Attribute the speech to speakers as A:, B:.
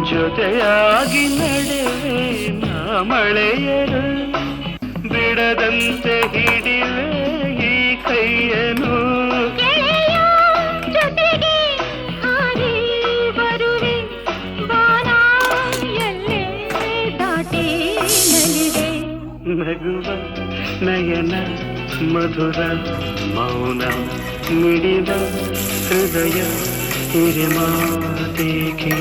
A: ಜೊತೆಯಾಗಿ ನಡೆವೆ ನಾ ಮಳೆಯರು ಬಿಡದಂತೆ ಹಿಡಿವೆ ಈ ಕೈಯನು
B: ಜೊತೆಗೆ ಹಾರಿ ಬರುವೆ ಬಾನ ಎಲ್ಲೇ ದಾಟಿ ನಲಿವೆ
A: ನಗುವ ನಯನ ಮಧುರ ಮೌನ ಮಿಡಿದ ಹೃದಯ ಹಿರಿಮಾತೇಕೆ